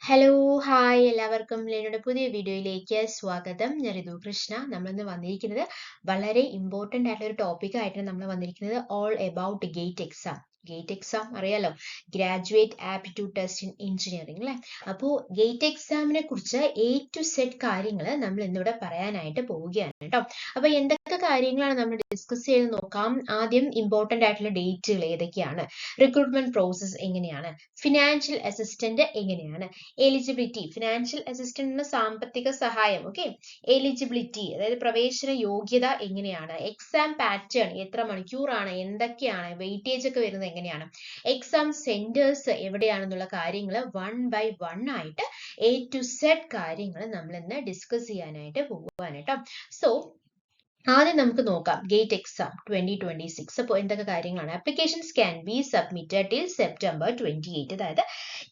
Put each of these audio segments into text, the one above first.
Hello hi എല്ലാവർക്കും ലെനയുടെ പുതിയ വീഡിയോയിലേക്ക് സ്വാഗതം. ഞാൻ ഋതു കൃഷ്ണ. നമ്മളിന്ന് വന്നിരിക്കുന്നത് വളരെ ഇമ്പോർട്ടൻ്റ് ആയിട്ടുള്ള ഒരു ടോപ്പിക് ആയിട്ടാണ് നമ്മൾ വന്നിരിക്കുന്നത്. All about GATE exam. GATE exam അറിയാലോ, graduate aptitude test in engineering അല്ലേ. അപ്പോൾ ഗേറ്റ് എക്സാമിനെ കുറിച്ച് A to Z കാര്യങ്ങൾ നമ്മൾ ഇന്നിവിടെ പറയാനായിട്ട് പോവുകയാണ് കേട്ടോ. അപ്പോൾ എന്തൊക്കെ കാര്യങ്ങളാണ് നമ്മൾ ഡിസ്കസ് ചെയ്ത് നോക്കാം. ആദ്യം ഇമ്പോർട്ടൻ്റ് ആയിട്ടുള്ള ഡേറ്റുകൾ ഏതൊക്കെയാണ്, റിക്രൂട്ട്മെന്റ് പ്രോസസ്സ് എങ്ങനെയാണ്, ഫിനാൻഷ്യൽ അസിസ്റ്റന്റ് എങ്ങനെയാണ്, എലിജിബിലിറ്റി, ഫിനാൻഷ്യൽ അസിസ്റ്റന്റിന് സാമ്പത്തിക സഹായം, ഓക്കെ, എലിജിബിലിറ്റി അതായത് പ്രവേശന യോഗ്യത എങ്ങനെയാണ്, എക്സാം പാറ്റേൺ എത്ര മണിക്കൂറാണ്, എന്തൊക്കെയാണ്, വെയിറ്റേജ് ഒക്കെ വരുന്നത് എങ്ങനെയാണ്, എക്സാം സെന്റേഴ്സ് എവിടെയാണെന്നുള്ള കാര്യങ്ങൾ 1 by 1 ആയിട്ട് A to Z കാര്യങ്ങൾ നമ്മൾ ഇന്ന് ഡിസ്കസ് ചെയ്യാനായിട്ട് പോകുവാണ് കേട്ടോ. സോ ആദ്യം നമുക്ക് നോക്കാം ഗേറ്റ് എക്സാം 2026. അപ്പോൾ എന്തൊക്കെ കാര്യങ്ങളാണ്. Applications can be submitted till September 28. അതായത്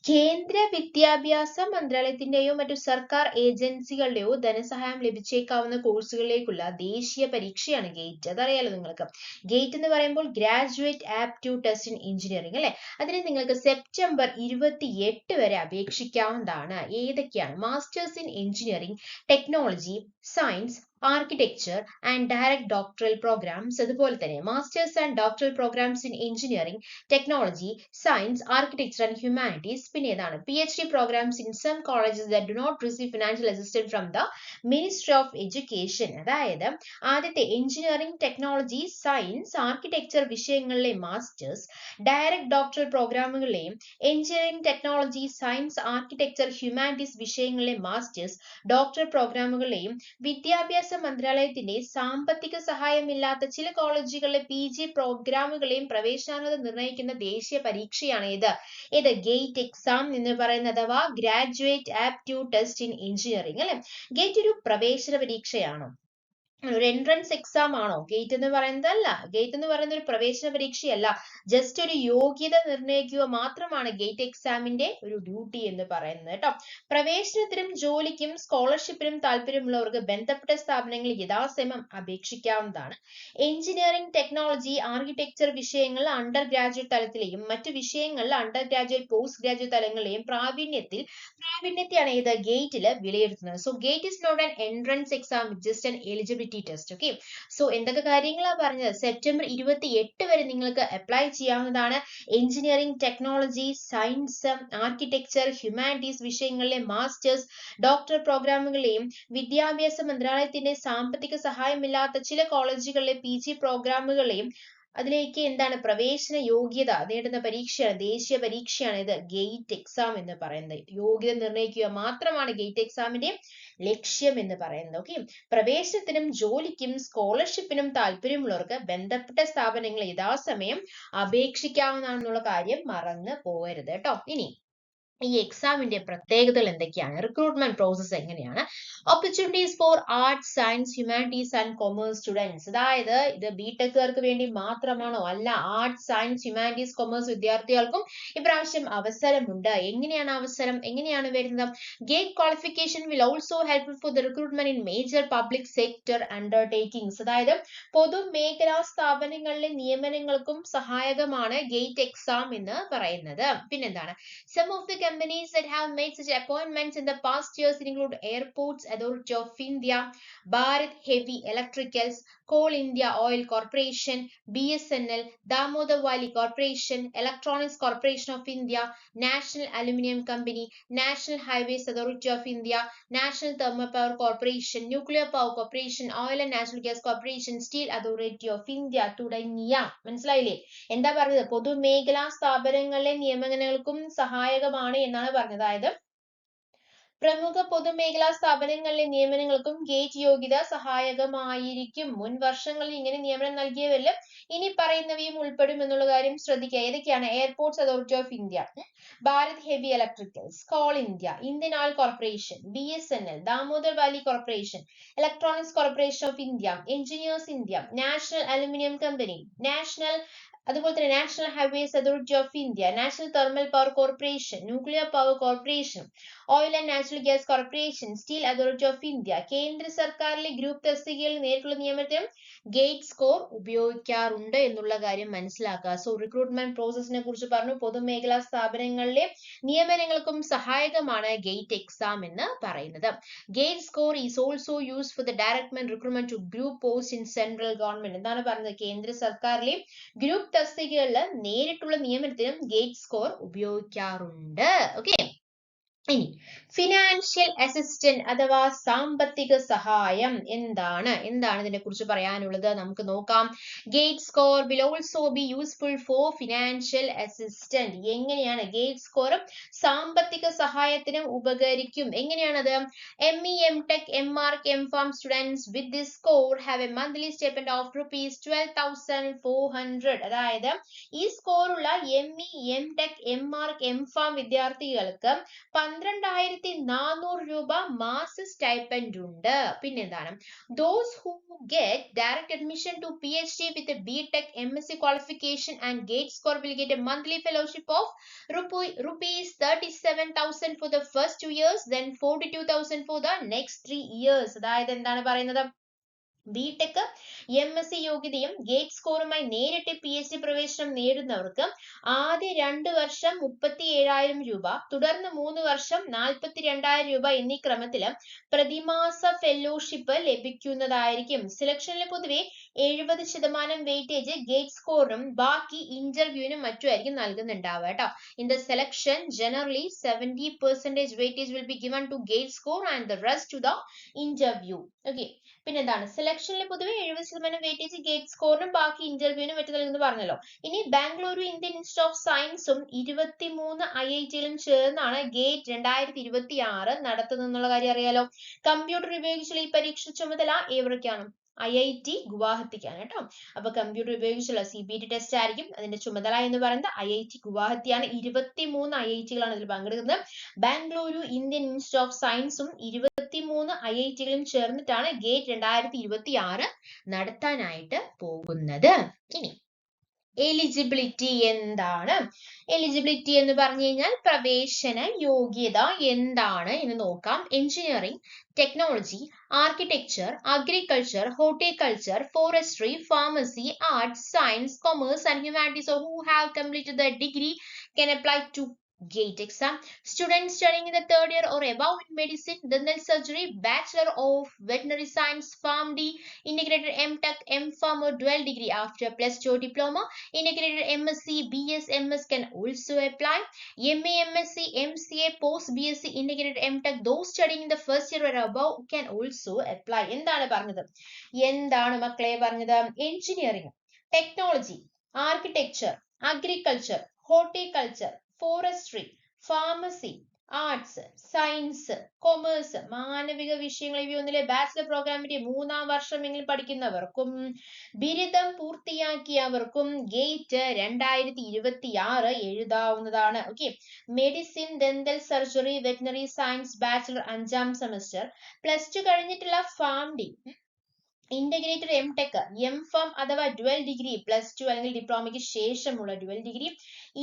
കേന്ദ്ര വിദ്യാഭ്യാസ മന്ത്രാലയത്തിന്റെയോ മറ്റു സർക്കാർ ഏജൻസികളുടെയോ ധനസഹായം ലഭിച്ചേക്കാവുന്ന കോഴ്സുകളിലേക്കുള്ള ദേശീയ പരീക്ഷയാണ് ഗേറ്റ്. അതറിയാലോ നിങ്ങൾക്ക്. ഗേറ്റ് എന്ന് പറയുമ്പോൾ graduate aptitude test in engineering അല്ലെ. അതിന് നിങ്ങൾക്ക് September 28 വരെ അപേക്ഷിക്കാവുന്നതാണ്. ഏതൊക്കെയാണ്? Masters in engineering, technology, science, architecture and direct doctoral programmes, അതുപോലെ തന്നെ masters and doctoral programmes in engineering, technology, science, architecture and humanities. പിന്നെ ഏതാണ്? PhD programmes in some colleges that do not receive financial assistance from the ministry of education. അതായത് ആദ്യത്തെ engineering, technology, science, architecture വിഷയങ്ങളിലെ masters, direct doctoral പ്രോഗ്രാമുകളിലെയും engineering, technology, science, architecture, humanities വിഷയങ്ങളിലെ masters, doctoral പ്രോഗ്രാമുകളിലെയും വിദ്യാഭ്യാസ മന്ത്രാലയത്തിന്റെ സാമ്പത്തിക സഹായമില്ലാത്ത ചില കോളേജുകളിലെ PG പ്രോഗ്രാമുകളെയും പ്രവേശനാർഹത നിർണ്ണയിക്കുന്ന ദേശീയ പരീക്ഷയാണ് ഇത് ഗേറ്റ് എക്സാം എന്ന് പറയുന്നത്, അഥവാ graduate aptitude test in engineering അല്ലെ. ഗേറ്റ് ഒരു പ്രവേശന പരീക്ഷയാണോ? ഒരു എൻട്രൻസ് എക്സാം ആണോ? ഗേറ്റ് എന്ന് പറയുന്നത് അല്ല. ഗേറ്റ് എന്ന് പറയുന്നത് ഒരു പ്രവേശന പരീക്ഷയല്ല. ജസ്റ്റ് ഒരു യോഗ്യത നിർണ്ണയിക്കുക മാത്രമാണ് ഗേറ്റ് എക്സാമിന്റെ ഒരു ഡ്യൂട്ടി എന്ന് പറയുന്നത് കേട്ടോ. പ്രവേശനത്തിനും ജോലിക്കും സ്കോളർഷിപ്പിനും താല്പര്യമുള്ളവർക്ക് ബന്ധപ്പെട്ട സ്ഥാപനങ്ങളിൽ യഥാസമയം അപേക്ഷിക്കാവുന്നതാണ്. എഞ്ചിനീയറിംഗ്, ടെക്നോളജി, ആർക്കിടെക്ചർ വിഷയങ്ങൾ അണ്ടർ ഗ്രാജുവേറ്റ് തലത്തിലെയും മറ്റു വിഷയങ്ങളിൽ അണ്ടർ ഗ്രാജുവേറ്റ്, പോസ്റ്റ് ഗ്രാജുവേറ്റ് തലങ്ങളിലെയും പ്രാവീണ്യത്തെയാണ് ഇത് ഗേറ്റിൽ വിലയിരുത്തുന്നത്. So GATE is not an entrance exam, just an eligibility test. Okay, so എന്തൊക്കെ കാര്യങ്ങളാണ് പറഞ്ഞത്? September 28 വരെ നിങ്ങൾക്ക് അപ്ലൈ ചെയ്യാവുന്നതാണ്. Engineering, technology, science, architecture, humanities വിഷയങ്ങളിലെ മാസ്റ്റേഴ്സ്, ഡോക്ടർ പ്രോഗ്രാമുകളെയും വിദ്യാഭ്യാസ മന്ത്രാലയത്തിന്റെ സാമ്പത്തിക സഹായമില്ലാത്ത ചില കോളേജുകളിലെ PG പ്രോഗ്രാമുകളെയും അതിലേക്ക് എന്താണ് പ്രവേശന യോഗ്യത നേടുന്ന പരീക്ഷയാണ്, ദേശീയ പരീക്ഷയാണ് ഇത് ഗേറ്റ് എക്സാം എന്ന് പറയുന്നത്. യോഗ്യത നിർണ്ണയിക്കുക മാത്രമാണ് ഗേറ്റ് എക്സാമിന്റെ ലക്ഷ്യം എന്ന് പറയുന്നത്. ഓക്കെ, പ്രവേശനത്തിനും ജോലിക്കും സ്കോളർഷിപ്പിനും താല്പര്യമുള്ളവർക്ക് ബന്ധപ്പെട്ട സ്ഥാപനങ്ങൾ യഥാസമയം അപേക്ഷിക്കാവുന്നതാണെന്നുള്ള കാര്യം മറന്നു പോകരുത് കേട്ടോ. ഇനി ഈ എക്സാമിന്റെ പ്രത്യേകതകൾ എന്തൊക്കെയാണ്, റിക്രൂട്ട്മെന്റ് പ്രോസസ് എങ്ങനെയാണ്, opportunities for arts, science, humanities and commerce students. അതായത് ഇത് ബിടെക്കുകാർക്ക് വേണ്ടി മാത്രമാണോ? അല്ല, ആർട്സ്, സയൻസ്, ഹ്യൂമാനിറ്റീസ്, കൊമേഴ്സ് വിദ്യാർത്ഥികൾക്കും ഇപ്രാവശ്യം അവസരമുണ്ട്. എങ്ങനെയാണ് അവസരം? എങ്ങനെയാണ് വരുന്നത്? Gate qualification will also helpful for the recruitment in major public sector undertakings. അതായത് പൊതുമേഖലാ സ്ഥാപനങ്ങളിലെ നിയമനങ്ങൾക്കും സഹായകമാണ് ഗേറ്റ് എക്സാം എന്ന് പറയുന്നത്. പിന്നെന്താണ്? Some of the companies that have made such appointments in the past years include Airports Authority of India, Bharat Heavy Electricals, Coal India Oil Corporation, BSNL, Damodar Valley Corporation, Electronics Corporation of India, National Aluminium Company, National Highways Authority of India, National Thermal Power Corporation, Nuclear Power Corporation, Oil and Natural Gas Corporation, Steel Authority of India തുടങ്ങിയ. മനസ്സിലായില്ലേ? എന്താ പറഞ്ഞത്? പൊതുമേഖലാ സ്ഥാപനങ്ങളിലെ നിയമനങ്ങൾക്കും സഹായകമാണ് എന്നാണ് പറഞ്ഞത്. അതായത് പ്രമുഖ പൊതുമേഖലാ സ്ഥാപനങ്ങളിലെ നിയമനങ്ങൾക്കും ഗേറ്റ് യോഗ്യത സഹായകമായിരിക്കും. മുൻ വർഷങ്ങളിൽ ഇങ്ങനെ നിയമനം നൽകിയവരിൽ ഇനി പറയുന്നവയും ഉൾപ്പെടും എന്നുള്ള കാര്യം ശ്രദ്ധിക്കുക. ഏതൊക്കെയാണ്? Airports authority of India, Bharat heavy electricals, call India, Indian oil corporation, BSNL, Damodar Valley corporation, electronics corporation of India, engineers India, national aluminium company, national അതുപോലെ തന്നെ national highways authority of India, national thermal power corporation, nuclear power corporation, oil and natural gas corporation, steel authority of India. കേന്ദ്ര സർക്കാരിലെ group തസ്തികകളിൽ നേരിട്ടുള്ള നിയമനത്തിനും ഗേറ്റ് സ്കോർ ഉപയോഗിക്കാറുണ്ട് എന്നുള്ള കാര്യം മനസ്സിലാക്കുക. സോ റിക്രൂട്ട്മെന്റ് പ്രോസസ്സിനെ കുറിച്ച് പറഞ്ഞു. പൊതുമേഖലാ സ്ഥാപനങ്ങളിലെ നിയമനങ്ങൾക്കും സഹായകമാണ് ഗേറ്റ് എക്സാം എന്ന് പറയുന്നത്. GATE score is also use for the ഡയറക്ട്മെന്റ് recruitment to group post in central government. എന്താണ് പറഞ്ഞത്? കേന്ദ്ര സർക്കാരിലെ ഗ്രൂപ്പ് തസ്തികകളിൽ നേരിട്ടുള്ള നിയമനത്തിനും ഗേറ്റ് സ്കോർ ഉപയോഗിക്കാറുണ്ട്. ഓക്കെ, ഇനി ഫിനാൻഷ്യൽ അസിസ്റ്റന്റ് അഥവാ സാമ്പത്തിക സഹായം എന്താണ് ഇതിനെ കുറിച്ച് പറയാനുള്ളത്? നമുക്ക് നോക്കാം. GATE score will also be useful for financial assistant. എങ്ങനെയാണ് ഗേറ്റ് സ്കോർ സാമ്പത്തിക സഹായത്തിനും ഉപകരിക്കും? എങ്ങനെയാണത്? ME, MTech, MArch, MPharm students with this score have a monthly stipend of ₹12,400. അതായത് ഈ സ്കോർ ഉള്ള ME, MTech, MArch, MPharm വിദ്യാർത്ഥികൾക്ക് 12,400 രൂപ മാസ സ്റ്റൈപ്പൻഡ് ഉണ്ട്. പിന്നെന്താണ്? Those who get direct admission to PhD with a BTech, MSc qualification and GATE score will get a monthly fellowship of rupees 37,000 for the first 2 years, then 42,000 for the next 3 years. അതായത് എന്താണ് പറയുന്നത്? BTech, MSc യോഗ്യതയും gate സ്കോറുമായി നേരിട്ട് PhD പ്രവേശനം നേടുന്നവർക്ക് ആദ്യ 2 വർഷം 37,000 രൂപ, തുടർന്ന് 3 വർഷം 42,000 രൂപ എന്നീ ക്രമത്തിൽ പ്രതിമാസ ഫെലോഷിപ്പ് ലഭിക്കുന്നതായിരിക്കും. സെലക്ഷനിൽ പൊതുവെ 70% വെയിറ്റേജ് ഗേറ്റ് സ്കോറിനും ബാക്കി ഇന്റർവ്യൂവിനും മറ്റുമായിരിക്കും നൽകുന്നുണ്ടാവുക കേട്ടോ. In the selection generally 70% weightage will be given to GATE score and the rest to the interview. Okay, പിന്നെന്താണ്? സെലക്ഷനിൽ പൊതുവെ 70% വെയിറ്റേജ് ഗേറ്റ് സ്കോറിനും ബാക്കി ഇന്റർവ്യൂവിനും മറ്റു നൽകുന്നു പറഞ്ഞല്ലോ. ഇനി ബാംഗ്ലൂരു ഇന്ത്യൻ ഇൻസ്റ്റിറ്റ്യൂട്ട് ഓഫ് സയൻസും 23 IIT-കളും ചേർന്നാണ് ഗേറ്റ് 2026 നടത്തുന്നത് എന്നുള്ള കാര്യം അറിയാലോ. കമ്പ്യൂട്ടർ ഉപയോഗിച്ചുള്ള ഈ പരീക്ഷ ചുമതല ഏവർക്കാണ്? IIT ഗുവാഹത്തിക്കാണ് കേട്ടോ. അപ്പൊ കമ്പ്യൂട്ടർ ഉപയോഗിച്ചുള്ള CBT ടെസ്റ്റ് ആയിരിക്കും. അതിന്റെ ചുമതല എന്ന് പറയുന്നത് IIT ഗുവാഹത്തിയാണ്. 23 IIT-കളാണ് ഇതിൽ പങ്കെടുക്കുന്നത്. ബാംഗ്ലൂരു ഇന്ത്യൻ ഇൻസ്റ്റിറ്റ്യൂട്ട് ഓഫ് സയൻസും 23 IIT-കളും ചേർന്നിട്ടാണ് ഗേറ്റ് 2026 നടത്താനായിട്ട് പോകുന്നത്. ഇനി എലിജിബിലിറ്റി എന്താണ്? എലിജിബിലിറ്റി എന്ന് പറഞ്ഞു കഴിഞ്ഞാൽ പ്രവേശന യോഗ്യത എന്താണ് എന്ന് നോക്കാം. Engineering, technology, architecture, agriculture, horticulture, forestry, pharmacy, arts, science, commerce and humanities who have completed the degree can apply to GATE exam. Students studying in the 3rd year or above in medicine, dental surgery, Bachelor of Veterinary Science, PharmD, integrated MTech, MPharm or dual degree after +2 diploma, integrated MSc, BS, MS can also apply. MA, MSc, MCA, post BSc, integrated MTech, those studying in the 1st year or above can also apply. എന്താണ് പറഞ്ഞത്? എന്താണ് മക്കളെ പറഞ്ഞത്? Engineering, technology, architecture, agriculture, horticulture, forestry, pharmacy, arts, science, commerce, മാനവിക വിഷയങ്ങൾ ഇവയൊന്നിലെ bachelor പ്രോഗ്രാമിന്റെ 3-ാം വർഷമെങ്കിലും പഠിക്കുന്നവർക്കും ബിരുദം പൂർത്തിയാക്കിയവർക്കും ഗേറ്റ് 2026 എഴുതാവുന്നതാണ്. Okay, medicine, dental surgery, veterinary science bachelor 5-ാം semester, +2 കഴിഞ്ഞിട്ടുള്ള ഫാംഡി, ഇന്റഗ്രേറ്റഡ് MTech, MPharm അഥവാ ഡുവൽ ഡിഗ്രി, +2 അല്ലെങ്കിൽ ഡിപ്ലോമയ്ക്ക് ശേഷമുള്ള dual degree,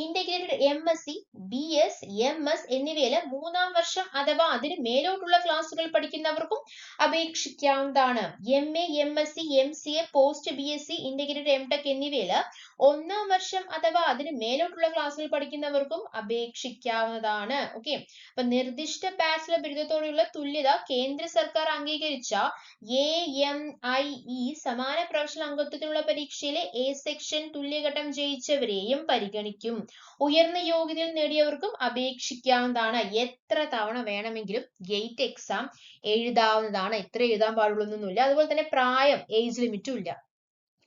integrated MSc, BS, MS എന്നിവയിൽ 3-ാം വർഷം അഥവാ അതിന് മേലോട്ടുള്ള ക്ലാസുകൾ പഠിക്കുന്നവർക്കും അപേക്ഷിക്കാവുന്നതാണ്. MA, MSc, MCA, post BSc, integrated MTech എന്നിവയിൽ 1-ാം വർഷം അഥവാ അതിന് മേലോട്ടുള്ള ക്ലാസുകൾ പഠിക്കുന്നവർക്കും അപേക്ഷിക്കാവുന്നതാണ്. ഓക്കെ, അപ്പൊ നിർദ്ദിഷ്ട ബാച്ചിലർ ബിരുദത്തോടുള്ള തുല്യത കേന്ദ്ര സർക്കാർ അംഗീകരിച്ച AMIE സമാന പ്രൊഫഷണൽ അംഗത്വത്തിനുള്ള പരീക്ഷയിലെ A സെക്ഷൻ തുല്യഘട്ടം ജയിച്ചവരെയും പരിഗണിക്കും. ഉയർന്ന യോഗ്യതയിൽ നേടിയവർക്കും അപേക്ഷിക്കാവുന്നതാണ്. എത്ര തവണ വേണമെങ്കിലും ഗേറ്റ് എക്സാം എഴുതാവുന്നതാണ്. എത്ര എഴുതാൻ പാടുള്ളൊന്നുമില്ല. അതുപോലെ തന്നെ പ്രായം, ഏജ് ലിമിറ്റും ഇല്ല.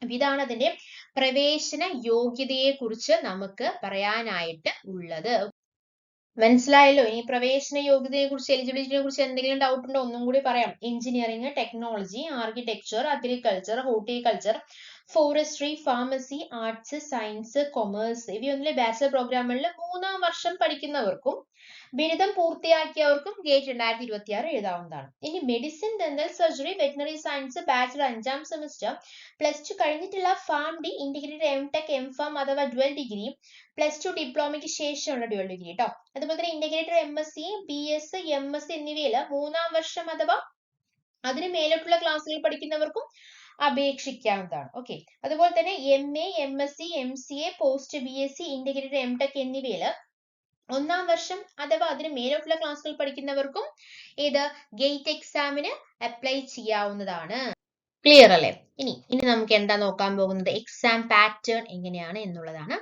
ഇതാണ് അതിന്റെ പ്രവേശന യോഗ്യതയെ കുറിച്ച് നമുക്ക് പറയാനായിട്ട് ഉള്ളത്. മനസ്സിലായല്ലോ? ഇനി പ്രവേശന യോഗ്യതയെ കുറിച്ച്, എലിജിബിലിറ്റിയെ കുറിച്ച് എന്തെങ്കിലും ഡൗട്ട് ഉണ്ടോ? ഒന്നും കൂടി പറയാം. Engineering, technology, architecture, agriculture, horticulture, forestry, pharmacy, arts, science, commerce ഇവയൊന്നിലെ ബാച്ചലർ പ്രോഗ്രാമുകളിൽ 3-ാം വർഷം പഠിക്കുന്നവർക്കും ബിരുദം പൂർത്തിയാക്കിയവർക്കും ഗേറ്റ് 2026 എഴുതാവുന്നതാണ്. ഇനി medicine, dental surgery, veterinary science bachelor 5-ാം semester, +2 കഴിഞ്ഞിട്ടുള്ള ഫാം ഡി, ഇന്റഗ്രേറ്റഡ് എം.ടെക്, എം.ഫാം അഥവാ ഡ്വൽ ഡിഗ്രി, +2 ഡിപ്ലോമയ്ക്ക് ശേഷമുള്ള ഡ്വൽ ഡിഗ്രി കേട്ടോ. അതുപോലെ തന്നെ ഇന്റഗ്രേറ്റഡ് എം.എസ്.സി, ബി.എസ്, എം.എസ് എന്നിവയിൽ 3-ാം വർഷം അഥവാ അതിന് മേലോട്ടുള്ള ക്ലാസ്സുകൾ പഠിക്കുന്നവർക്കും അപേക്ഷിക്കാവുന്നതാണ്. ഓക്കെ, അതുപോലെ തന്നെ MA, MSc, MCA, post BSc, integrated MTech എന്നിവയിൽ 1-ാം വർഷം അഥവാ അതിന് മേലോട്ടുള്ള ക്ലാസ്സുകൾ പഠിക്കുന്നവർക്കും ഏത് ഗേറ്റ് എക്സാമിന് അപ്ലൈ ചെയ്യാവുന്നതാണ്. ക്ലിയർ അല്ലേ? ഇനി നമുക്ക് എന്താ നോക്കാൻ പോകുന്നത്, എക്സാം പാറ്റേൺ എങ്ങനെയാണ് എന്നുള്ളതാണ്.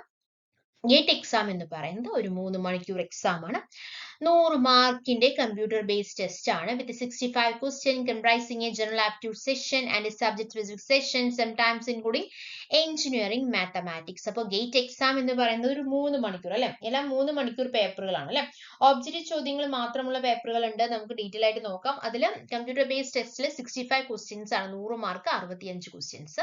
ഗേറ്റ് എക്സാം എന്ന് പറയുന്നത് ഒരു 3 മണിക്കൂർ എക്സാം ആണ്. 100 മാർക്കിന്റെ കമ്പ്യൂട്ടർ ബേസ്ഡ് ടെസ്റ്റ് ആണ്. വിത്ത് 65 question comprising A general aptitude session and subject specific session, sometimes including engineering mathematics. അപ്പോൾ ഗേറ്റ് എക്സാം എന്ന് പറയുന്നത് ഒരു 3 മണിക്കൂർ അല്ലെ, എല്ലാം 3 മണിക്കൂർ പേപ്പറുകളാണ് അല്ലെ. ഒബ്ജക്റ്റീവ് ചോദ്യങ്ങൾ മാത്രമുള്ള പേപ്പറുകൾ ഉണ്ട്, നമുക്ക് ഡീറ്റെയിൽ ആയിട്ട് നോക്കാം. അതിൽ കമ്പ്യൂട്ടർ ബേസ്ഡ് ടെസ്റ്റിൽ 65 ക്വസ്റ്റ്യൻസ് ആണ്, 100 മാർക്ക് 65 ക്വസ്റ്റ്യൻസ്.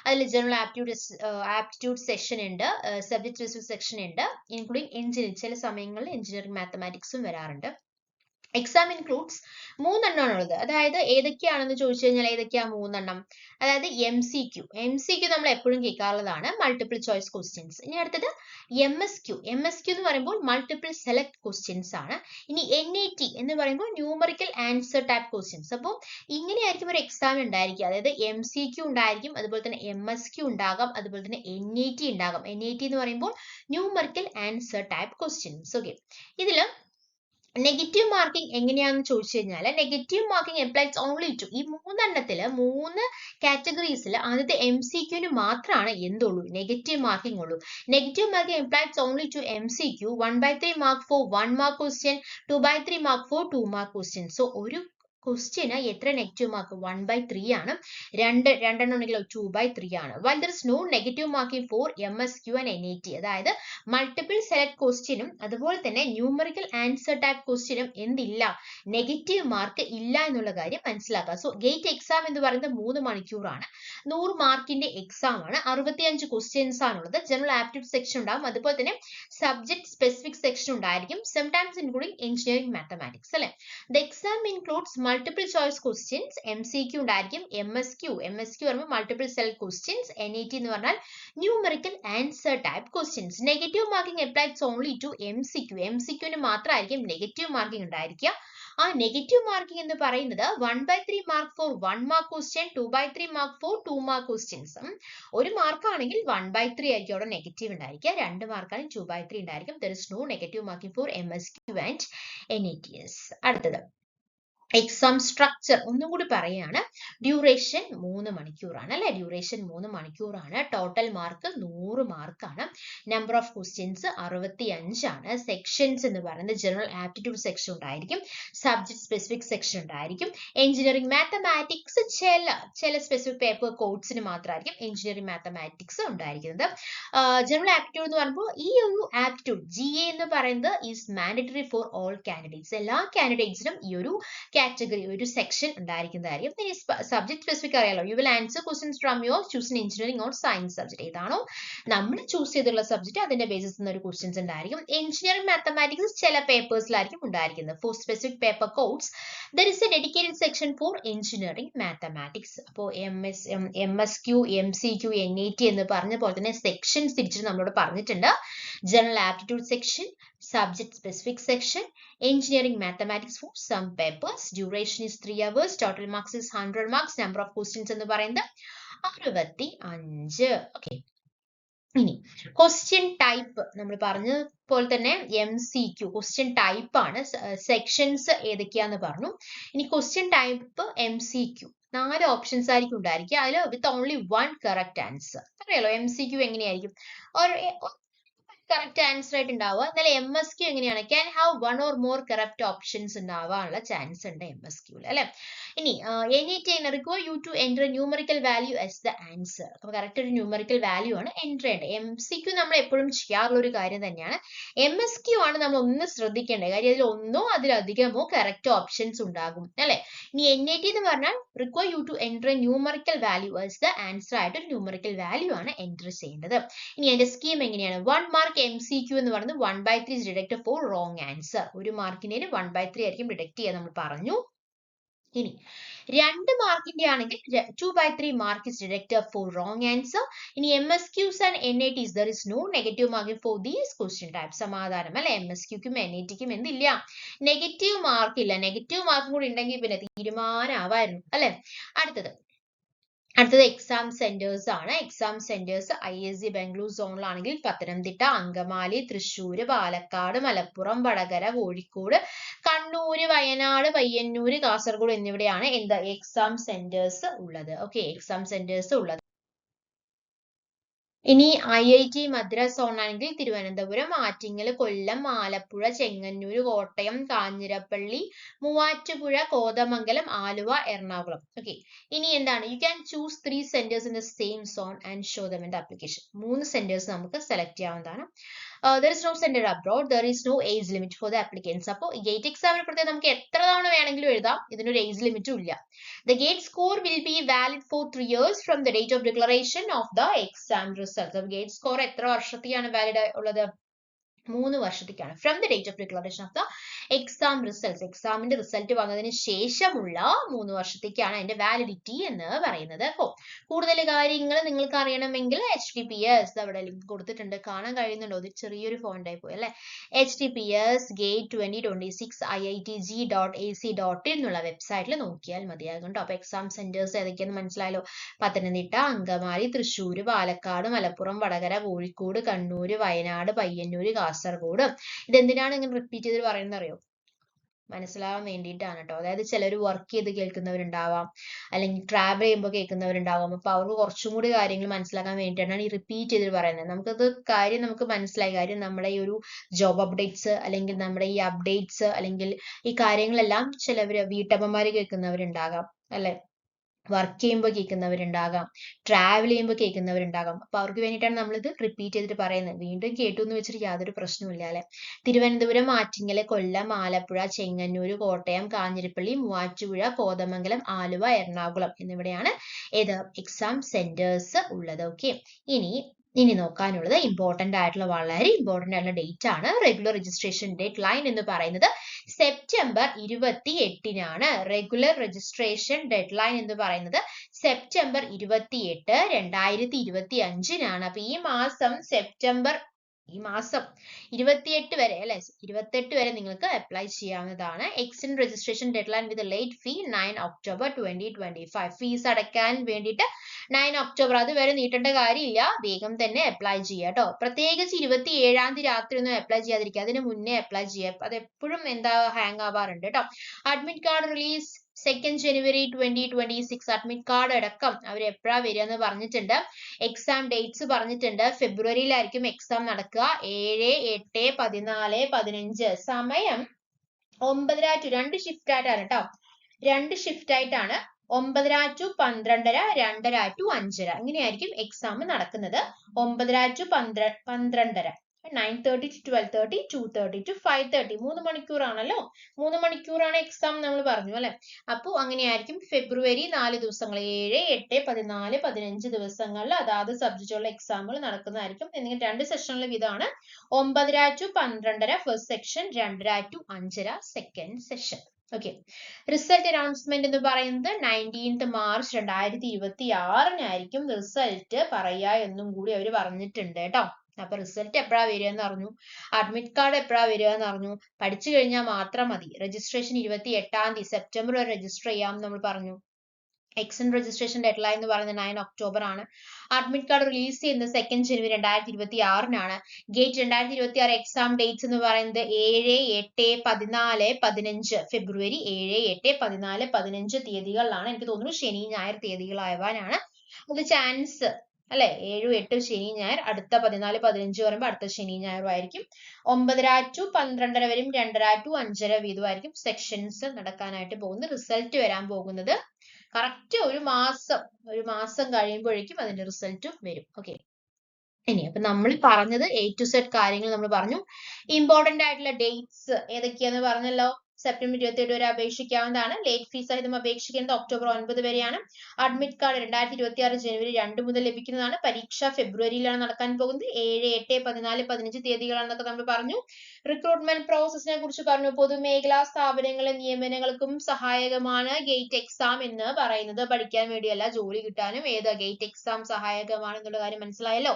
അതിൽ ജനറൽ ആപ്റ്റിറ്റ്യൂഡ് സെഷൻ ഉണ്ട്, സബ്ജക്ട് സ്പെസിഫിക് സെക്ഷൻ ഉണ്ട്, ഇൻക്ലൂഡിംഗ് എഞ്ചിനീയറിംഗ്, ചില സമയങ്ങളിൽ എഞ്ചിനീയറിംഗ് മാത്തമാറ്റിക്സും വരാറുണ്ട്. Exam includes 3 എണ്ണമാണുള്ളത്. അതായത് ഏതൊക്കെയാണെന്ന് ചോദിച്ചു കഴിഞ്ഞാൽ ഏതൊക്കെയാ 3 എണ്ണം? അതായത് MCQ നമ്മൾ എപ്പോഴും കേൾക്കാറുള്ളതാണ്, മൾട്ടിപ്പിൾ ചോയ്സ് ക്വസ്റ്റ്യൻസ്. ഇനി അടുത്തത് MSQ എന്ന് പറയുമ്പോൾ മൾട്ടിപ്പിൾ സെലക്ട് ക്വസ്റ്റ്യൻസ് ആണ്. ഇനി NAT എന്ന് പറയുമ്പോൾ ന്യൂമറിക്കൽ ആൻസർ ടൈപ്പ് ക്വസ്റ്റ്യൻസ്. അപ്പോൾ ഇങ്ങനെയായിരിക്കും ഒരു എക്സാം ഉണ്ടായിരിക്കുക. അതായത് MCQ ഉണ്ടായിരിക്കും, അതുപോലെ തന്നെ MSQ ഉണ്ടാകാം, അതുപോലെ തന്നെ NAT ഉണ്ടാകാം. NAT എന്ന് പറയുമ്പോൾ numerical answer type questions. Okay, ഇതിൽ നെഗറ്റീവ് മാർക്കിംഗ് എങ്ങനെയാണെന്ന് ചോദിച്ചു കഴിഞ്ഞാൽ negative marking applies only to ഈ 3 എണ്ണത്തിൽ 3 കാറ്റഗറീസിൽ ആദ്യത്തെ MCQന് മാത്രമാണ് എന്തുള്ളൂ, നെഗറ്റീവ് മാർക്കിംഗ് ഉള്ളൂ. Negative marking applies only to MCQ. 1/3 mark for 1 mark question, 2/3 mark for 2 mark question. So ഒരു ക്വസ്റ്റ്യന് എത്ര നെഗറ്റീവ് മാർക്ക്? 1/3 ആണ്. രണ്ടെണ്ണം ഉണ്ടെങ്കിൽ 2/3 ആണ്. While there is no negative marking for MSQ and NAT, അതായത് മൾട്ടിപ്പിൾ സെലക്ട് ക്വസ്റ്റ്യനും അതുപോലെ തന്നെ ന്യൂമറിക്കൽ ആൻസർ ടൈപ്പ് ക്വസ്റ്റ്യനും എന്തില്ല, നെഗറ്റീവ് മാർക്ക് ഇല്ല എന്നുള്ള കാര്യം മനസ്സിലാക്കുക. സോ ഗേറ്റ് എക്സാം എന്ന് പറയുന്നത് 3 മണിക്കൂറാണ്, 100 മാർക്കിന്റെ എക്സാം ആണ്, 65 ക്വസ്റ്റ്യൻസ് ആണുള്ളത്. ജനറൽ ആപ്റ്റിറ്റ്യൂഡ് സെക്ഷൻ ഉണ്ടാകും, അതുപോലെ തന്നെ സബ്ജക്ട് സ്പെസിഫിക് സെക്ഷൻ ഉണ്ടായിരിക്കും, സംടൈംസ് ഇൻക്ലൂഡിംഗ് എഞ്ചിനീയറിംഗ് മാത്തമാറ്റിക്സ് അല്ലെ. The exam includes multiple choice questions, MCQ ഉണ്ടായിരിക്കും, MSQ പറയുമ്പോൾ മൾട്ടിപ്പിൾ സെലക്ട് ക്വസ്റ്റ്യൻസ്, NAT എന്ന് പറഞ്ഞാൽ numerical answer type questions. Negative marking applies only to MCQന് മാത്രമായിരിക്കും നെഗറ്റീവ് മാർക്കിംഗ് ഉണ്ടായിരിക്കുക. ആ നെഗറ്റീവ് മാർക്കിംഗ് എന്ന് പറയുന്നത് 1/3 mark for 1 mark question, 2/3 mark for 2 mark questions. 1 മാർക്കാണെങ്കിൽ 1/3 ആയിരിക്കും അവിടെ നെഗറ്റീവ് ഉണ്ടായിരിക്കുക, 2 മാർക്കാണെങ്കിൽ 2/3 ഉണ്ടായിരിക്കും. There is no negative marking for MSQ and NATS. അടുത്തത് എക്സാം സ്ട്രക്ചർ ഒന്നും കൂടി പറയാണ്. ഡ്യൂറേഷൻ 3 മണിക്കൂറാണ് അല്ലെ, ഡ്യൂറേഷൻ 3 മണിക്കൂറാണ്. ടോട്ടൽ മാർക്ക് 100 മാർക്കാണ്. നമ്പർ ഓഫ് ക്വസ്റ്റ്യൻസ് 65 ആണ്. സെക്ഷൻസ് എന്ന് പറയുന്നത് ജനറൽ ആപ്റ്റിറ്റ്യൂഡ് സെക്ഷൻ ഉണ്ടായിരിക്കും, സബ്ജക്ട് സ്പെസിഫിക് സെക്ഷൻ ഉണ്ടായിരിക്കും, എഞ്ചിനീയറിംഗ് മാത്തമാറ്റിക്സ് ചില സ്പെസിഫിക് പേപ്പർ കോഡ്സിന് മാത്രമായിരിക്കും എഞ്ചിനീയറിംഗ് മാത്തമാറ്റിക്സ് ഉണ്ടായിരിക്കുന്നത്. ജനറൽ ആപ്റ്റിറ്റ്യൂഡ് എന്ന് പറയുമ്പോൾ ഈ ഒരു ആപ്റ്റിറ്റ്യൂഡ് GA എന്ന് പറയുന്നത് is mandatory for all candidates. എല്ലാ കാൻഡിഡേറ്റ്സിനും ഈ ഒരു കാറ്റഗറി ഒരു സെക്ഷൻ ഉണ്ടായിരിക്കുന്നതായിരിക്കും. സബ്ജക്ട് സ്പെസിഫിക് അറിയാലോ, you will answer questions from your choose engineering or science subject. ഏതാണോ നമ്മൾ ചൂസ് ചെയ്തിട്ടുള്ള സബ്ജക്ട് അതിന്റെ ബേസിസ് ഒരു ക്വസ്റ്റ്യൻസ് ഉണ്ടായിരിക്കും. എഞ്ചിനീയറിംഗ് മാത്തമാറ്റിക്സ് ചില പേപ്പേഴ്സിലായിരിക്കും ഉണ്ടായിരിക്കുന്നത്. For specific paper codes there is a dedicated section for engineering mathematics. അപ്പോൾ MSQ, MCQ, NAT എന്ന് പറഞ്ഞ പോലെ തന്നെ സെക്ഷൻസ് തിരിച്ചിട്ട് നമ്മളോട് പറഞ്ഞിട്ടുണ്ട്. General aptitude section, subject specific section, engineering mathematics for some papers. Duration is 3 hours. Total marks is 100 marks. Number of questions എന്ന് പറയുന്നത് 65. ഓക്കെ, ഇനി ക്വസ്റ്റ്യൻ ടൈപ്പ് നമ്മൾ പറഞ്ഞ പോലെ തന്നെ MCQ ക്വസ്റ്റ്യൻ ടൈപ്പ് ആണ്. സെക്ഷൻസ് ഏതൊക്കെയാന്ന് പറഞ്ഞു. ഇനി ക്വസ്റ്റ്യൻ ടൈപ്പ് MCQ 4 ഓപ്ഷൻസ് ആയിരിക്കും ഉണ്ടായിരിക്കുക. അതിൽ വിത്ത് ഓൺലി 1 കറക്റ്റ് ആൻസർ. അറിയാലോ MCQ എങ്ങനെയായിരിക്കും, കറക്റ്റ് ആൻസർ ആയിട്ട് ഉണ്ടാവുക. എന്നാൽ MSQ എങ്ങനെയാണ്? Can have one or more correct options ഉണ്ടാവാനുള്ള ചാൻസ് ഉണ്ട് MSQ അല്ലെ. ഇനി NET require you to enter numerical value as the answer. അപ്പൊ കറക്റ്റ് ഒരു ന്യൂമറിക്കൽ വാല്യൂ ആണ് എൻ്റർ ചെയ്യേണ്ടത്. MCQ നമ്മൾ എപ്പോഴും ചെയ്യാറുള്ള ഒരു കാര്യം തന്നെയാണ്. MSQ ആണ് നമ്മൾ ഒന്ന് ശ്രദ്ധിക്കേണ്ടത് കാര്യം, അതിൽ ഒന്നോ അതിലധികമോ കറക്റ്റ് ഓപ്ഷൻസ് ഉണ്ടാകും അല്ലെ. ഇനി NET എന്ന് പറഞ്ഞാൽ require you to enter numerical value as the answer ആയിട്ട് ഒരു ന്യൂമറിക്കൽ വാല്യൂ ആണ് എൻ്റർ ചെയ്യേണ്ടത്. ഇനി അതിന്റെ സ്കീം എങ്ങനെയാണ്? 1 മാർക്ക് MCQ എന്ന് പറയുന്നത് 1/3 is deducted for wrong answer. ഒരു മാർക്കിന് 1/3 ആയിരിക്കും ഡിഡക്ട് ചെയ്യാൻ നമ്മൾ പറഞ്ഞു. ഇനി 2 മാർക്കിന്റെ ആണെങ്കിൽ 2/3 mark is deducted for wrong answer. ഇനി MSQs and NATs there is no negative marking for these question types. സമാധാനം അല്ലെ. MSQക്കും NATക്കും എന്തില്ല? നെഗറ്റീവ് മാർക്ക് ഇല്ല. നെഗറ്റീവ് മാർക്കും കൂടി ഉണ്ടെങ്കിൽ പിന്നെ തീരുമാനമാവായിരുന്നു അല്ലെ. അടുത്തത് എക്സാം സെന്റേഴ്സ് ആണ്. എക്സാം സെന്റേഴ്സ് ISG ബാംഗ്ലൂർ സോണിലാണെങ്കിൽ പത്തനംതിട്ട, അങ്കമാലി, തൃശ്ശൂർ, പാലക്കാട്, മലപ്പുറം, വടകര, കോഴിക്കോട്, കണ്ണൂർ, വയനാട്, പയ്യന്നൂർ, കാസർഗോഡ് എന്നിവിടെയാണ് എന്താ എക്സാം സെന്റേഴ്സ് ഉള്ളത്. ഓക്കെ, എക്സാം സെന്റേഴ്സ് ഉള്ളത്. ഇനി IIT മദ്രാസ് സോണാണെങ്കിൽ തിരുവനന്തപുരം, ആറ്റിങ്ങൽ, കൊല്ലം, ആലപ്പുഴ, ചെങ്ങന്നൂർ, കോട്ടയം, കാഞ്ഞിരപ്പള്ളി, മൂവാറ്റുപുഴ, കോതമംഗലം, ആലുവ, എറണാകുളം. ഓക്കെ, ഇനി എന്താണ്? You can choose 3 centres in the same zone and show them in the application. 3 centres നമുക്ക് സെലക്ട് ചെയ്യാവുന്നതാണ്. There is no center abroad. There is no age limit for the applicants. അപ്പോൾ gate എക്സാമിന് പ്രത്യേകം നമുക്ക് എത്ര തവണ വേണമെങ്കിലും എഴുതാം. ഇതിനൊരു ഏജ് ലിമിറ്റും ഇല്ല. The gate score will be valid for 3 years from the date of declaration of the exam results. അപ്പോൾ ഗേറ്റ് സ്കോർ എത്ര വർഷത്തേക്കാണ് വാലിഡ് ഉള്ളത്? 3 വർഷത്തേക്കാണ്. From the date of declaration of the exam results. എക്സാമിന്റെ റിസൾട്ട് വന്നതിന് ശേഷമുള്ള 3 വർഷത്തേക്കാണ് അതിന്റെ വാലിഡിറ്റി എന്ന് പറയുന്നത്. അപ്പോൾ കൂടുതൽ കാര്യങ്ങൾ നിങ്ങൾക്ക് അറിയണമെങ്കിൽ HTTPS അവിടെ ലിങ്ക് കൊടുത്തിട്ടുണ്ട്, കാണാൻ കഴിയുന്നുണ്ടോ? ഒരു ചെറിയൊരു ഫോണ്ടായി പോയി അല്ലെ. HTTPS gate 2026 iitg.ac.in എന്നുള്ള വെബ്സൈറ്റിൽ നോക്കിയാൽ മതിയാകും കേട്ടോ. അപ്പൊ എക്സാം സെന്റേഴ്സ് ഏതൊക്കെയെന്ന് മനസ്സിലായല്ലോ. പത്തനംതിട്ട, അങ്കമാലി, തൃശ്ശൂർ, പാലക്കാട്, മലപ്പുറം, വടകര, കോഴിക്കോട്, കണ്ണൂർ, വയനാട്, പയ്യന്നൂർ, കാസർഗോഡ്. ഇതെന്തിനാണ് ഇങ്ങനെ റിപ്പീറ്റ് ചെയ്ത് പറയുന്നത് അറിയോ? മനസ്സിലാവാൻ വേണ്ടിയിട്ടാണ് കേട്ടോ. അതായത് ചിലർ വർക്ക് ചെയ്ത് കേൾക്കുന്നവരുണ്ടാവാം, അല്ലെങ്കിൽ ട്രാവൽ ചെയ്യുമ്പോൾ കേൾക്കുന്നവരുണ്ടാവാം. അപ്പൊ അവർക്ക് കുറച്ചും കൂടി കാര്യങ്ങൾ മനസ്സിലാക്കാൻ വേണ്ടിയിട്ടാണ് ഈ റിപ്പീറ്റ് ചെയ്ത് പറയുന്നത്. നമുക്കത് കാര്യം നമുക്ക് മനസ്സിലായി. കാര്യം നമ്മുടെ ഈ ഒരു ജോബ് അപ്ഡേറ്റ്സ് അല്ലെങ്കിൽ നമ്മുടെ ഈ അപ്ഡേറ്റ്സ് അല്ലെങ്കിൽ ഈ കാര്യങ്ങളെല്ലാം ചിലവര് വീട്ടമ്മമാര് കേൾക്കുന്നവരുണ്ടാകാം അല്ലെ, വർക്ക് ചെയ്യുമ്പോൾ കേൾക്കുന്നവരുണ്ടാകാം, ട്രാവൽ ചെയ്യുമ്പോൾ കേൾക്കുന്നവരുണ്ടാകാം. അപ്പൊ അവർക്ക് വേണ്ടിയിട്ടാണ് നമ്മളിത് റിപ്പീറ്റ് ചെയ്തിട്ട് പറയുന്നത്. വീണ്ടും കേട്ടു എന്ന് വെച്ചിട്ട് യാതൊരു പ്രശ്നവുമില്ല അല്ലെ. തിരുവനന്തപുരം, ആറ്റിങ്ങൽ, കൊല്ലം, ആലപ്പുഴ, ചെങ്ങന്നൂർ, കോട്ടയം, കാഞ്ഞിരപ്പള്ളി, മൂവാറ്റുപുഴ, കോതമംഗലം, ആലുവ, എറണാകുളം എന്നിവിടെയാണ് ഏത് എക്സാം സെന്റേഴ്സ് ഉള്ളത്. ഓക്കെ, ഇനി നോക്കാനുള്ളത് ഇമ്പോർട്ടന്റ് ആയിട്ടുള്ള, വളരെ ഇമ്പോർട്ടന്റ് ആയിട്ടുള്ള ഡേറ്റ് ആണ്. റെഗുലർ രജിസ്ട്രേഷൻ ഡേറ്റ് ലൈൻ എന്ന് പറയുന്നത് സെപ്റ്റംബർ 28-നാണ്. റെഗുലർ രജിസ്ട്രേഷൻ ഡെഡ് ലൈൻ എന്ന് പറയുന്നത് സെപ്റ്റംബർ 28, 2025-നാണ്. അപ്പൊ ഈ മാസം സെപ്റ്റംബർ 28 വരെ അല്ലെ, 28 വരെ നിങ്ങൾക്ക് അപ്ലൈ ചെയ്യാവുന്നതാണ്. Extend registration dead line with late fee 9 October 2025. Fees അടയ്ക്കാൻ വേണ്ടിയിട്ട് 9 ഒക്ടോബർ, അതുവരെ നീട്ടേണ്ട കാര്യമില്ല, വേഗം തന്നെ അപ്ലൈ ചെയ്യുക കേട്ടോ. പ്രത്യേകിച്ച് 27-ാം തീയതി രാത്രി ഒന്നും അപ്ലൈ ചെയ്യാതിരിക്കുക, അതിന് മുന്നേ അപ്ലൈ ചെയ്യുക. അത് എപ്പോഴും ഹാങ് ആവാറുണ്ട് കേട്ടോ. അഡ്മിറ്റ് കാർഡ് റിലീസ് 2 ജനുവരി 2026. അഡ്മിറ്റ് കാർഡ് അടക്കം അവർ എപ്പോഴാ വരിക എന്ന് പറഞ്ഞിട്ടുണ്ട്. എക്സാം ഡേറ്റ്സ് പറഞ്ഞിട്ടുണ്ട്. ഫെബ്രുവരിയിലായിരിക്കും എക്സാം നടക്കുക. 7, 8, 14, 15. സമയം 9:30 to 2 ഷിഫ്റ്റ് ആയിട്ടാണ് കേട്ടോ. 2 ഷിഫ്റ്റ് ആയിട്ടാണ്. 9:30 to 12:30, 2:30 to 5:30. ഇങ്ങനെയായിരിക്കും എക്സാം നടക്കുന്നത്. 9:30 to 12:30, 9:30 to 12:30, 2:30 to 5:30. 3 മണിക്കൂറാണല്ലോ. 3 മണിക്കൂറാണ് എക്സാം നമ്മൾ പറഞ്ഞു അല്ലെ. അപ്പോൾ അങ്ങനെയായിരിക്കും ഫെബ്രുവരി 4 ദിവസങ്ങൾ, 7, 8, 14, 15 ദിവസങ്ങളിൽ അതാത് സബ്ജക്റ്റുള്ള എക്സാമുകൾ നടക്കുന്നതായിരിക്കും. എന്നിട്ട് 2 സെഷനിലും ഇതാണ്. 9:30 to 12:30 first section, 2:30 to 5:30 second session. Okay, result announcement എന്ന് പറയുന്നത് 19th മാർച്ച് 2026-നായിരിക്കും റിസൾട്ട് പറയുക എന്നും കൂടി അവർ പറഞ്ഞിട്ടുണ്ട് കേട്ടോ. അപ്പൊ റിസൾട്ട് എപ്പോഴാ വരിക എന്ന് പറഞ്ഞു, അഡ്മിറ്റ് കാർഡ് എപ്പോഴാ വരിക എന്ന് പറഞ്ഞു. പഠിച്ചു കഴിഞ്ഞാൽ മാത്രം മതി. രജിസ്ട്രേഷൻ 28-ാം തീയതി സെപ്റ്റംബർ വരെ രജിസ്റ്റർ ചെയ്യാം നമ്മൾ പറഞ്ഞു. എക്സ്റ്റൻഡ് രജിസ്ട്രേഷൻ ഡെഡ് ലൈൻ എന്ന് പറയുന്നത് 9 ഒക്ടോബർ ആണ്. അഡ്മിറ്റ് കാർഡ് റിലീസ് ചെയ്യുന്നത് 2 ജനുവരി 2026-നാണ്. ഗേറ്റ് 2026 എക്സാം ഡേറ്റ്സ് എന്ന് പറയുന്നത് 7, 8, 14, 15. ഫെബ്രുവരി 7, 8, 14, 15 തീയതികളിലാണ്. എനിക്ക് തോന്നുന്നു ശനി ഞായർ തീയതികളാവാനാണ് അത് ചാൻസ് അല്ലെ? 7, 8 ശനി ഞായർ, അടുത്ത 14, 15 പറയുമ്പോൾ അടുത്ത ശനി ഞായറും ആയിരിക്കും. 9:30 to 12:30 വരെയും 2:30 to 5:30 വീതമായിരിക്കും സെക്ഷൻസ് നടക്കാനായിട്ട് പോകുന്നത്. റിസൾട്ട് വരാൻ പോകുന്നത് കറക്റ്റ് ഒരു മാസം കഴിയുമ്പോഴേക്കും അതിന്റെ റിസൾട്ട് വരും. ഓക്കെ, ഇനി അപ്പൊ നമ്മൾ പറഞ്ഞത് A to Z കാര്യങ്ങൾ നമ്മൾ പറഞ്ഞു. ഇമ്പോർട്ടന്റ് ആയിട്ടുള്ള ഡേറ്റ്സ് ഏതൊക്കെയാന്ന് പറഞ്ഞല്ലോ. സെപ്റ്റംബർ 27 വരെ അപേക്ഷിക്കാവുന്നതാണ്. ലേറ്റ് ഫീസ് സഹിതം അപേക്ഷിക്കേണ്ടത് ഒക്ടോബർ 9 വരെയാണ്. അഡ്മിറ്റ് കാർഡ് 2026 ജനുവരി 2 മുതൽ ലഭിക്കുന്നതാണ്. പരീക്ഷ ഫെബ്രുവരിയിലാണ് നടക്കാൻ പോകുന്നത്. 7, 8, 14, 15 തീയതികളാണെന്നൊക്കെ നമ്മൾ പറഞ്ഞു. റിക്രൂട്ട്മെന്റ് പ്രോസസ്സിനെ കുറിച്ച് പറഞ്ഞു. പൊതുമേഖലാ സ്ഥാപനങ്ങളിലെ നിയമനങ്ങൾക്കും സഹായകമാണ് ഗേറ്റ് എക്സാം എന്ന് പറയുന്നത്. പഠിക്കാൻ വേണ്ടിയല്ല, ജോലി കിട്ടാനും ഗേറ്റ് എക്സാം സഹായകമാണെന്നുള്ള കാര്യം മനസ്സിലായല്ലോ.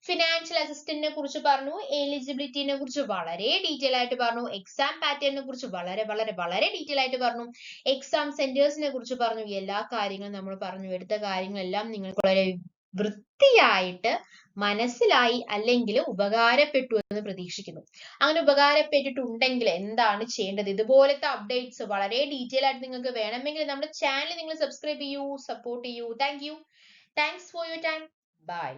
ഫിനാൻഷ്യൽ അസിസ്റ്റന്റിനെ കുറിച്ച് പറഞ്ഞു. എലിജിബിലിറ്റിനെ കുറിച്ച് വളരെ ഡീറ്റെയിൽ ആയിട്ട് പറഞ്ഞു. എക്സാം പാറ്റേണിനെ കുറിച്ച് വളരെ വളരെ വളരെ ഡീറ്റെയിൽ ആയിട്ട് പറഞ്ഞു. എക്സാം സെന്റേഴ്സിനെ കുറിച്ച് പറഞ്ഞു. എല്ലാ കാര്യങ്ങളും നമ്മൾ പറഞ്ഞു. എടുത്ത കാര്യങ്ങളെല്ലാം നിങ്ങൾക്ക് വളരെ വൃത്തിയായിട്ട് മനസ്സിലായി അല്ലെങ്കിൽ ഉപകാരപ്പെട്ടു എന്ന് പ്രതീക്ഷിക്കുന്നു. അങ്ങനെ ഉപകാരപ്പെട്ടിട്ടുണ്ടെങ്കിൽ എന്താണ് ചെയ്യേണ്ടത്? ഇതുപോലത്തെ അപ്ഡേറ്റ്സ് വളരെ ഡീറ്റെയിൽ ആയിട്ട് നിങ്ങൾക്ക് വേണമെങ്കിൽ നമ്മുടെ ചാനൽ നിങ്ങൾ സബ്സ്ക്രൈബ് ചെയ്യൂ, സപ്പോർട്ട് ചെയ്യൂ. Thanks for your time. By.